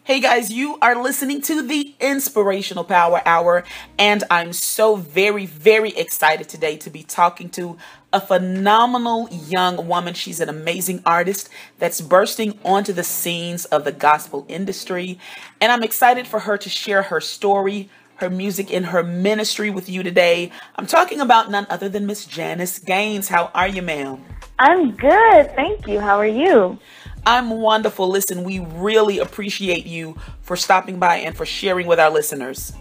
Hey guys, you are listening to the Inspirational Power Hour, and I'm so very excited today to be talking to a phenomenal young woman. She's an amazing artist that's bursting onto the scenes of the gospel industry, and I'm excited for her to share her story, her music, and her ministry with you today. I'm talking about none other than Miss Janice Gaines. How are you, ma'am? I'm good, thank you. How are you? I'm wonderful. Listen, we really appreciate you for stopping by and for sharing with our listeners.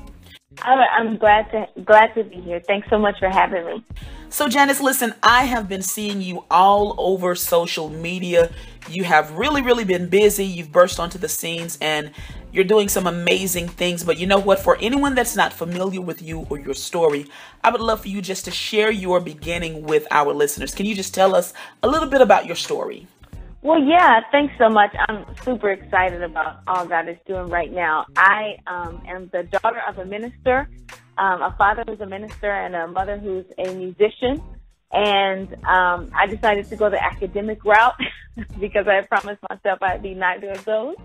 I'm glad to be here. Thanks so much for having me. So Janice, listen, I have been seeing you all over social media. You have really been busy. You've burst onto the scenes and you're doing some amazing things. But you know what? For anyone that's not familiar with you or your story, I would love for you just to share your beginning with our listeners. Can you just tell us a little bit about your story? Well, yeah, thanks so much. I'm super excited about all God is doing right now. I am the daughter of a minister, a father who's a minister, and a mother who's a musician. And I decided to go the academic route because I had promised myself I'd be neither of those.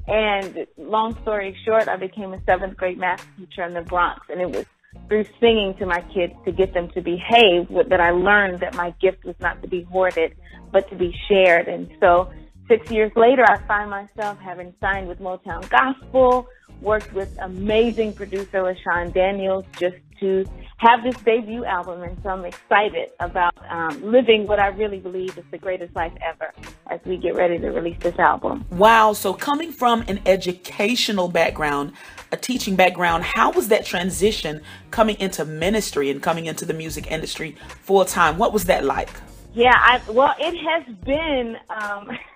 And long story short, I became a seventh grade math teacher in the Bronx, and it was through singing to my kids to get them to behave that I learned that my gift was not to be hoarded, but to be shared. And so 6 years later, I find myself having signed with Motown Gospel, worked with amazing producer LaShawn Daniels just to have this debut album. And so I'm excited about living what I really believe is the greatest life ever as we get ready to release this album. Wow. So coming from an educational background, a teaching background, how was that transition coming into ministry and coming into the music industry full time? What was that like? Yeah, well, it has been,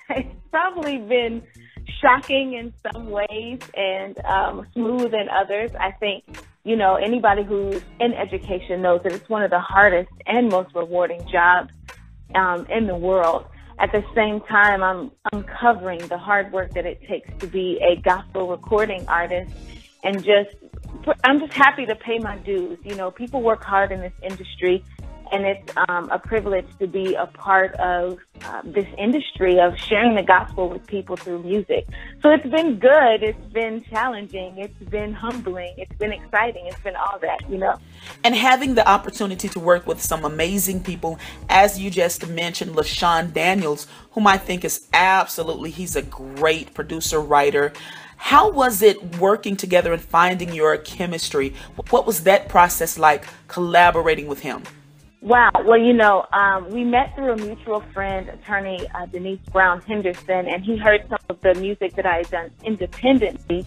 it's probably been shocking in some ways and smooth in others. I think, you know, anybody who's in education knows that it's one of the hardest and most rewarding jobs in the world. At the same time, I'm uncovering the hard work that it takes to be a gospel recording artist, and I'm just happy to pay my dues. You know, people work hard in this industry, and it's a privilege to be a part of this industry of sharing the gospel with people through music. So it's been good. It's been challenging. It's been humbling. It's been exciting. It's been all that, you know. And having the opportunity to work with some amazing people, as you just mentioned, LaShawn Daniels, whom I think is he's a great producer, writer. How was it working together and finding your chemistry? What was that process like, collaborating with him? Wow. Well, you know, we met through a mutual friend, attorney Denise Brown Henderson, and he heard some of the music that I had done independently.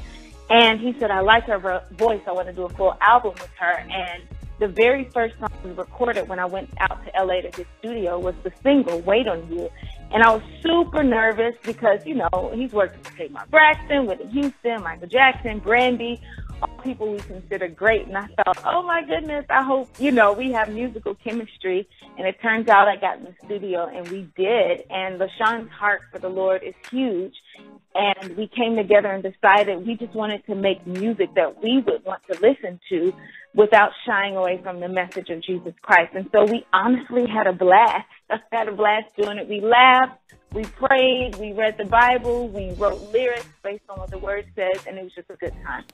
And he said, I like her voice. I want to do a full album with her. And the very first song we recorded when I went out to LA to his studio was the single, Wait on You. And I was super nervous because, you know, he's worked with Tamar Braxton, Whitney Houston, Michael Jackson, Brandy, all people we consider great. And I thought, oh my goodness, I hope, you know, we have musical chemistry. And it turns out I got in the studio and we did. And LaShawn's heart for the Lord is huge. And we came together and decided we just wanted to make music that we would want to listen to without shying away from the message of Jesus Christ. And so we honestly had a blast. Had a blast doing it. We laughed, we prayed, we read the Bible, we wrote lyrics based on what the word says, and it was just a good time.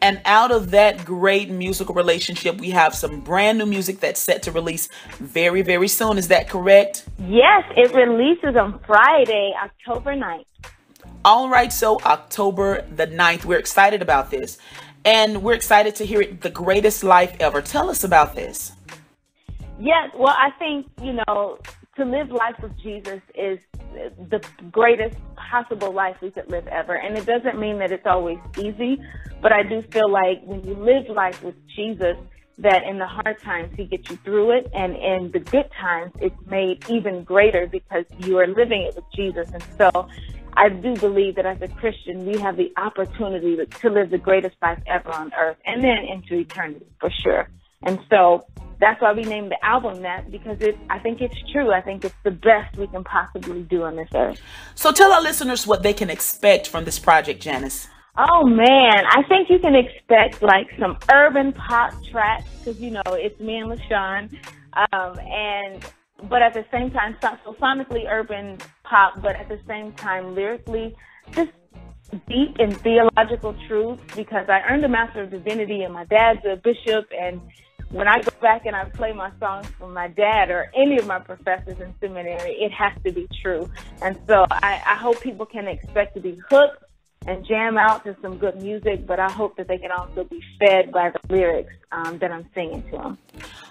And out of that great musical relationship, we have some brand new music that's set to release very soon. Is that correct? Yes, it releases on Friday, October 9th. All right, so October the 9th. We're excited about this. And we're excited to hear it, The Greatest Life Ever. Tell us about this. Yes, well, I think, you know, to live life with Jesus is the greatest possible life we could live ever. And it doesn't mean that it's always easy, but I do feel like when you live life with Jesus, that in the hard times, he gets you through it. And in the good times, it's made even greater because you are living it with Jesus. And so I do believe that as a Christian, we have the opportunity to live the greatest life ever on earth and then into eternity for sure. And so that's why we named the album that, because I think it's true. I think it's the best we can possibly do on this earth. So tell our listeners what they can expect from this project, Janice. Oh, man. I think you can expect like some urban pop tracks because, you know, it's me and LaShawn. But at the same time, so sonically urban pop, but at the same time, lyrically, just deep in theological truths because I earned a Master of Divinity and my dad's a bishop, and when I go back and I play my songs from my dad or any of my professors in seminary, it has to be true. And so I hope people can expect to be hooked and jam out to some good music, but I hope that they can also be fed by the lyrics that I'm singing to them.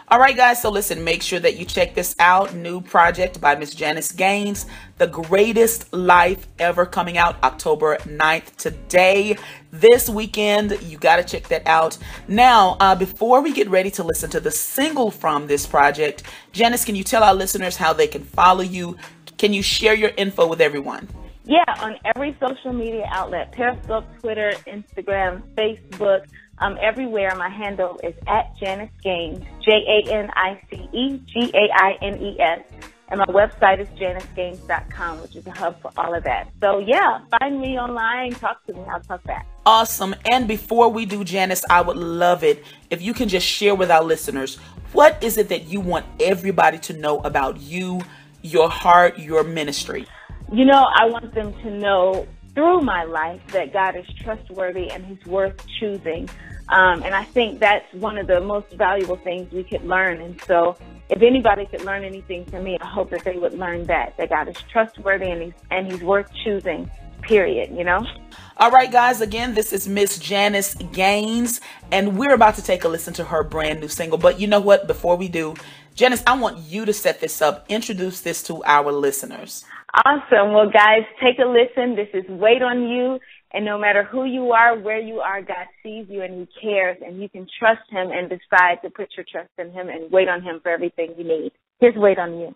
All right, guys, so listen, make sure that you check this out. New project by Miss Janice Gaines, The Greatest Life Ever, coming out October 9th today. This weekend, you got to check that out. Now, before we get ready to listen to the single from this project, Janice, can you tell our listeners how they can follow you? Can you share your info with everyone? Yeah, on every social media outlet, Periscope, Twitter, Instagram, Facebook, everywhere. My handle is at Janice Gaines, JANICEGAINES. And my website is janicegaines.com, which is a hub for all of that. So, yeah, find me online, talk to me, I'll talk back. Awesome. And before we do, Janice, I would love it if you can just share with our listeners, what is it that you want everybody to know about you, your heart, your ministry? You know, I want them to know through my life that God is trustworthy and He's worth choosing. And I think that's one of the most valuable things we could learn. And so if anybody could learn anything from me, I hope that they would learn that God is trustworthy and He's worth choosing, period, you know? All right, guys, again, this is Miss Janice Gaines, and we're about to take a listen to her brand new single. But you know what? Before we do, Janice, I want you to set this up, introduce this to our listeners. Awesome. Well, guys, take a listen. This is Wait on You. And no matter who you are, where you are, God sees you and He cares. And you can trust Him and decide to put your trust in Him and wait on Him for everything you need. Here's Wait on You.